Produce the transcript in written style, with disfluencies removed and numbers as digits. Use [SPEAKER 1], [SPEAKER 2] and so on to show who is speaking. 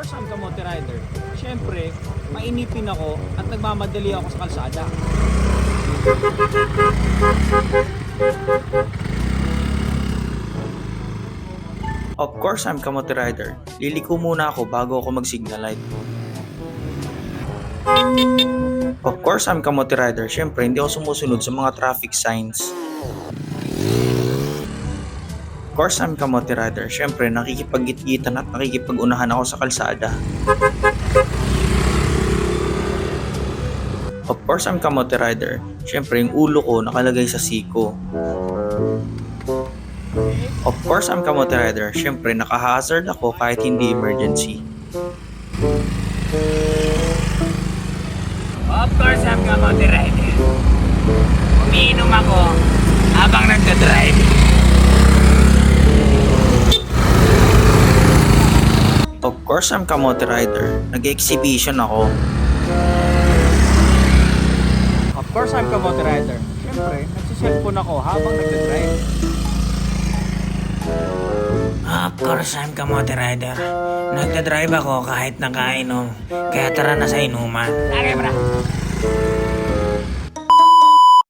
[SPEAKER 1] course, I'm kamote rider. Siyempre, mainipin ako at nagmamadali ako sa kalsada.
[SPEAKER 2] Of course, I'm kamote rider. Liliko muna ako bago ako mag-signal light. Of course, I'm kamote rider. Siyempre, hindi ako sumusunod sa mga traffic signs. Of course, I'm kamote rider. Siyempre, nakikipag-gitgitan at nakikipag-unahan ako sa kalsada. Of course, I'm kamote rider. Siyempre, yung ulo ko nakalagay sa siko. Of course, I'm kamote rider. Siyempre, naka-hazard ako kahit hindi emergency.
[SPEAKER 3] Of course, I'm kamote rider. Umiinom ako habang nagdadrive.
[SPEAKER 2] Of course, I'm kamote rider. Nag-exhibition ako.
[SPEAKER 1] Of course, I'm kamote rider. Siyempre, nagsiselfone ako habang nagdadrive.
[SPEAKER 3] Of course, I'm kamote rider. Nagdadrive ako kahit nakainom. Kaya tara na sa inuman. Okay, bra.